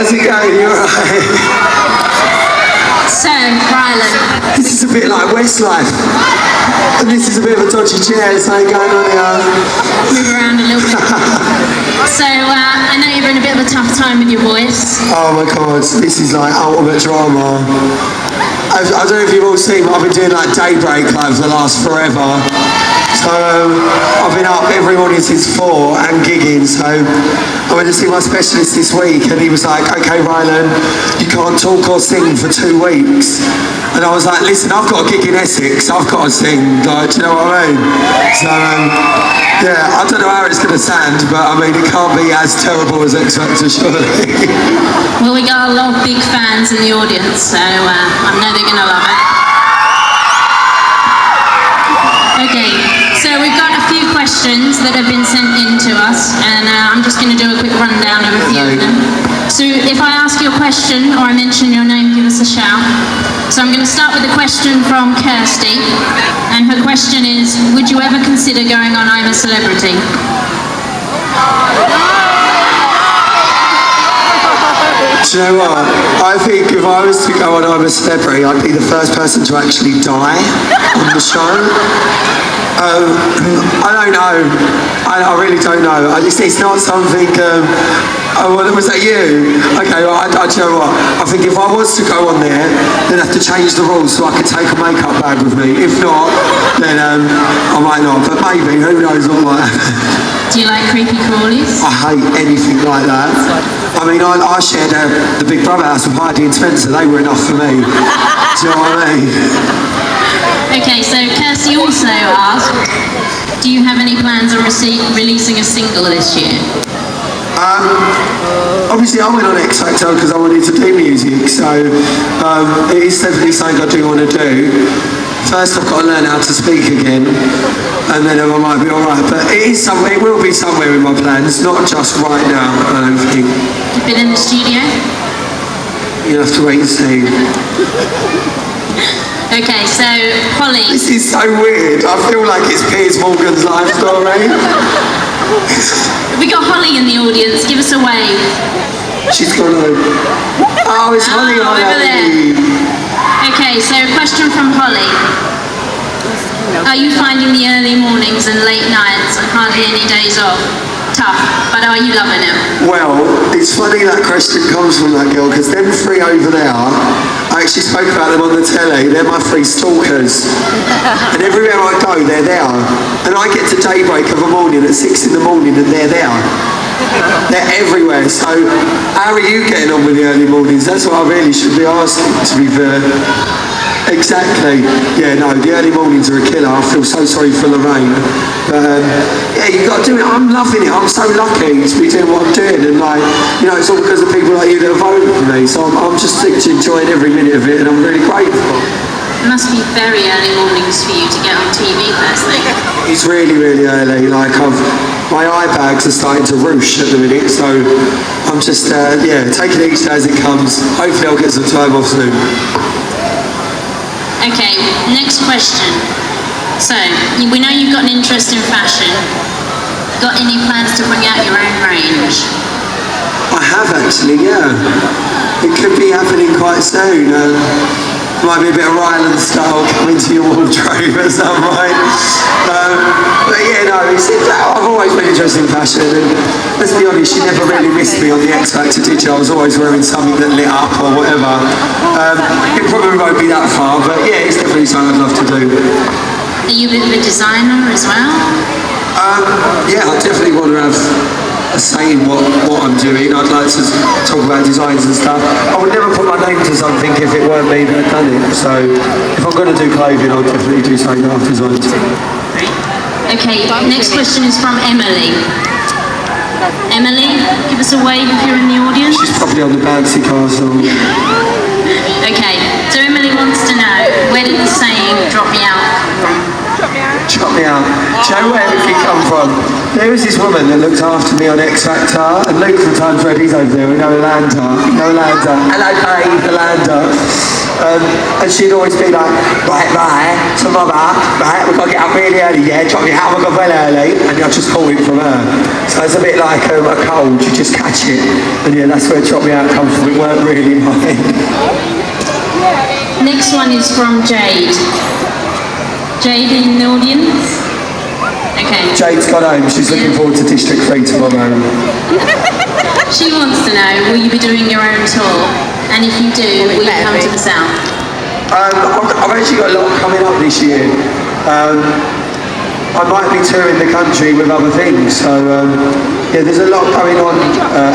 how's it going? You alright? So, Rylan. This is a bit like Westlife. And this is a bit of a dodgy chair, something going on here. Move around a little bit. So, I know you're in a bit of a tough time with your voice. Oh my god, this is like ultimate drama. I don't know if you've all seen, but I've been doing like daybreak like for the last forever. So I've been up every morning since 4 and gigging. So I went to see my specialist this week and he was like, okay Rylan, you can't talk or sing for 2 weeks. And I was like, listen, I've got a gig in Essex, I've got to sing, like, do you know what I mean? So yeah, I don't know how it's going to sound, but I mean, it can't be as terrible as X Factor, surely. Well, we got a lot of big fans in the audience, so I know they're going to love it. Okay, so we've got a few questions that have been sent in to us, and I'm just going to do a quick rundown of a few of them. So if I ask you a question or I mention your name, give us a shout. So I'm going to start with a question from Kirsty, and her question is, would you ever consider going on I'm a Celebrity? Do you know what? I think if I was to go on I'm a Celebrity, I'd be the first person to actually die on the show. I don't know. I really don't know. It's not something... was that you? Okay, well, do you know what? I think if I was to go on there, then I'd have to change the rules so I could take a makeup bag with me. If not, then I might not. But maybe, who knows what might happen. Do you like creepy crawlies? I hate anything like that. I mean, I shared the Big Brother house with Heidi and Spencer. They were enough for me. Do you know what I mean? Okay, so Kirsty also asked, do you have any plans on releasing a single this year? Obviously I went on X Factor because I wanted to do music, so it is definitely something I do want to do. First I've got to learn how to speak again, and then I might be alright, but it will be somewhere in my plans, not just right now, I don't think. You've been in the studio? You'll have to wait and see. Okay, so Holly. This is so weird, I feel like it's Piers Morgan's life story. We got Holly in the audience, give us a wave. She's gone home. Oh, it's Holly over there. Okay, so a question from Holly. Are you finding the early mornings and late nights and hardly any days off tough, but are you loving it? Well, it's funny that question comes from that girl, because them 3 over there, I actually spoke about them on the telly, they're my 3 stalkers. And everywhere I go, they're there. And I get to daybreak of a morning at 6 in the morning and they're there. They're everywhere, so how are you getting on with the early mornings? That's what I really should be asking, to be fair. Exactly. Yeah, no, the early mornings are a killer. I feel so sorry for Lorraine. But yeah, you've got to do it. I'm loving it. I'm so lucky to be doing what I'm doing. And like, you know, it's all because of people like you that have voted for me. So I'm just enjoying every minute of it, and I'm really grateful. It must be very early mornings for you to get on TV first thing. It's really, really early. Like my eye bags are starting to roosh at the minute, so I'm just taking it each day as it comes. Hopefully I'll get some time off soon. Okay, next question. So, we know you've got an interest in fashion. Got any plans to bring out your own range? I have actually, yeah. It could be happening quite soon. Might be a bit of Rylan style coming to your wardrobe at some point. But yeah, no, I've always been interested in fashion, and let's be honest, you never really missed me on the X Factor, did you? I was always wearing something that lit up or whatever. It probably won't be that far, but yeah, it's definitely something I'd love to do. Are you a bit of a designer as well? Yeah, I definitely want to have a say in what I'm doing. I'd like to talk about designs and stuff. I would never put my name to something if it weren't me that had done it. So if I'm going to do clothing, I'll definitely do something that I've designed. Okay, next question is from Emily. Emily, give us a wave if you're in the audience. She's probably on the bouncy castle. Okay, so Emily wants to know, where did the saying "drop me out" come from? Drop me out. Do you know where it come from? There was this woman that looked after me on X Factor, and Luke from Times Red, he's over there, we know Yolanda. Hello, babe, Yolanda. And she'd always be like, right, so mother, right, we've got to get up really early, yeah, drop your hat, we've got well early, and I just caught it from her. So it's a bit like a cold, you just catch it, and yeah, that's where drop me out comes from, it weren't really mine. Next one is from Jade. Jade in the audience? Okay. Jade's got home, she's looking forward to District 3 tomorrow. She wants to know, will you be doing your own tour? And if you do, will you come to the South? I've actually got a lot coming up this year. I might be touring the country with other things, so yeah, there's a lot going on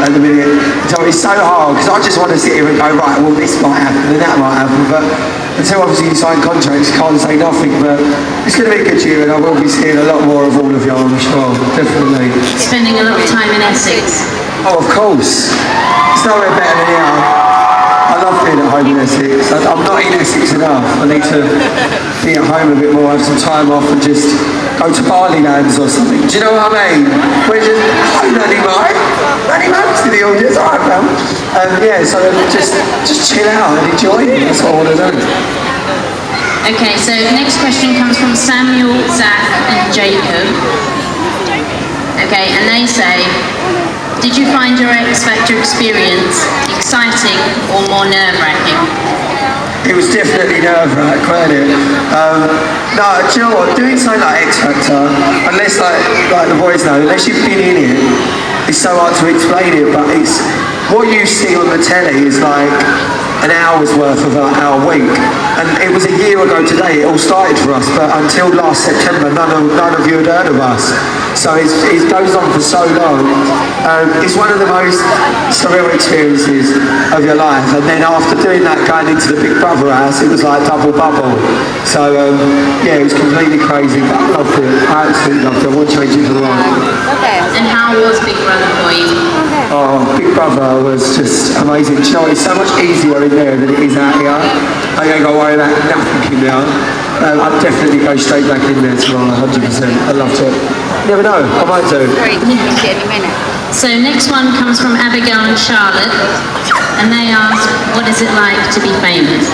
at the minute. So it's so hard, because I just want to sit here and go, right, well this might happen and that might happen, but until obviously you sign contracts, you can't say nothing, but it's going to be a good year and I will be seeing a lot more of all of you, I'm sure, definitely. Spending a lot of time in Essex. Oh, of course. It's nowhere better than here. I love being at home in Essex. I'm not in Essex enough. I need to be at home a bit more, have some time off and just go to Barley Lands or something. Do you know what I mean? We're just, oh, Nanny Mike's in the audience, alright pal. Yeah, so just chill out and enjoy it. That's what I want to do. Okay, so next question comes from Samuel, Zach and Jacob. Okay, and they say, did you find your X Factor experience exciting or more nerve-wracking? It was definitely nerve-wracking, wasn't it? No, do you know what? Doing something like X Factor, unless like the boys know, unless you've been in it, it's so hard to explain it, but it's what you see on the telly is like an hour's worth of our week. And it was a year ago today, it all started for us, but until last September, none of you had heard of us. So it goes on for so long. It's one of the most surreal experiences of your life. And then after doing that, going into the Big Brother house, it was like double bubble. So yeah, it was completely crazy, but I loved it. I absolutely loved it. I won't change it for the world. Okay. And how was Big Brother for you? Oh, Big Brother was just amazing. You know, it's so much easier in there than it is out here. I ain't got to worry about nothing in there. I'd definitely go straight back in there tomorrow, 100%. I loved it. Never know, I might do. So next one comes from Abigail and Charlotte, and they ask, what is it like to be famous?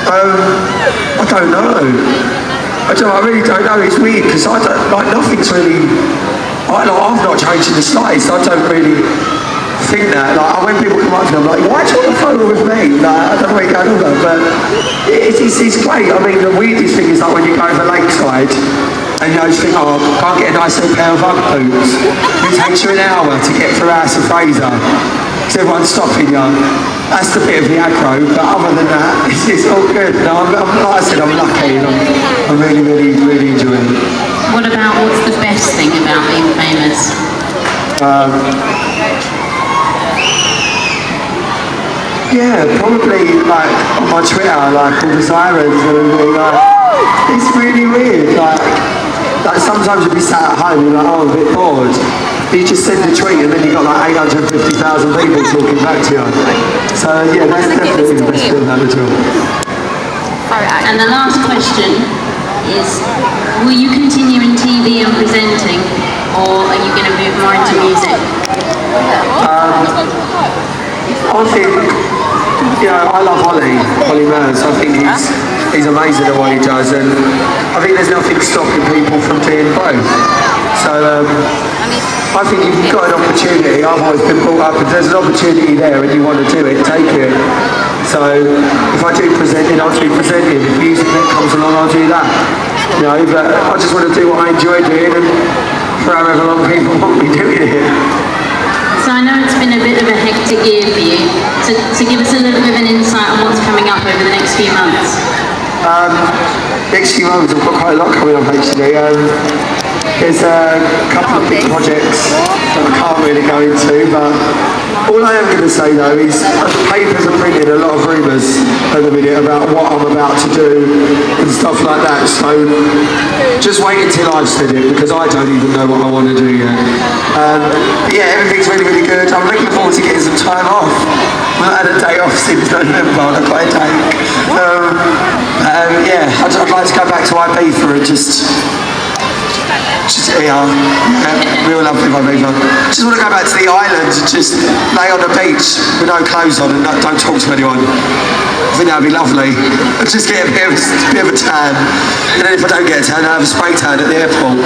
I don't know. I really don't know. It's weird because I don't like nothing's really. I've not changed in the slightest. I don't really think that. Like when people come up to me, I'm like, why do you want a photo with me? Like, I don't know where you're going over, but it's great. I mean, the weirdest thing is like when you go over Lakeside. And you know, you think, oh, I can't get a nice little pair of Ugg boots. It takes you an hour to get through House of Fraser. Because everyone's stopping you. That's the bit of the aggro, but other than that, it's all good. No, like I said, I'm lucky and I'm really, really, really enjoying it. What about, what's the best thing about being famous? Yeah, probably like on my Twitter, like all the sirens and everything, like, it's really weird. Like sometimes you'll be sat at home and you're like, oh, I'm a bit bored. You just send a tweet and then you've got like 850,000 people talking back to you. So yeah, that's definitely the best thing about the job. And the last question is, will you continue in TV and presenting, or are you going to move more into music? I think, you know, I love Ollie Murs. I think he's amazing at what he does, and I think there's nothing stopping people from doing both. So I think if you've got an opportunity, I've always been brought up, if there's an opportunity there and you want to do it, take it. So if I do presenting, I'll do presenting. If music comes along, I'll do that. You know, but I just want to do what I enjoy doing, and for however long people want me doing it. So I know it's been a bit of a hectic year for you. To give us a little bit of an insight on what's coming up over the next few months. Next few months, I've got quite a lot coming up actually. There's a couple of big projects that I can't really go into, but all I am going to say though is the papers are printing a lot of rumours at the minute about what I'm about to do and stuff like that, so just wait until I've said it, because I don't even know what I want to do yet. Yeah, everything's really, really good. I'm looking forward to getting some time off. I've not had a day off since November, I've got a day. Yeah, I'd like to go back to Ibiza and just Just, yeah, real lovely by Viva. Just want to go back to the island and just lay on the beach with no clothes on and don't talk to anyone. I think that'd be lovely. And just get a bit of a tan. And then if I don't get a tan, I'll have a spray tan at the airport.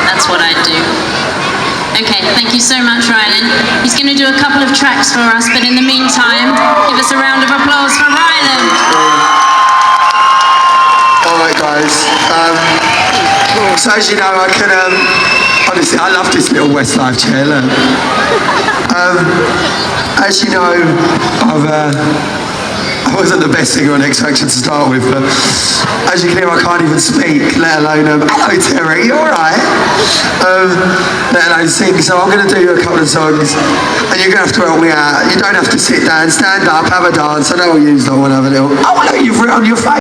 That's what I'd do. Okay, thank you so much, Rylan. He's going to do a couple of tracks for us, but in the meantime, give us a round of applause for Rylan. Alright guys, so as you know I can, honestly I love this little Westlife chair, look. As you know, I wasn't the best singer on X Factor to start with, but as you can hear I can't even speak, let alone, hello Terry, you alright? Let alone sing, so I'm going to do a couple of songs and you're going to have to help me out. You don't have to sit down, stand up, have a dance. I know you don't want to have a little, oh look, you've written on your face.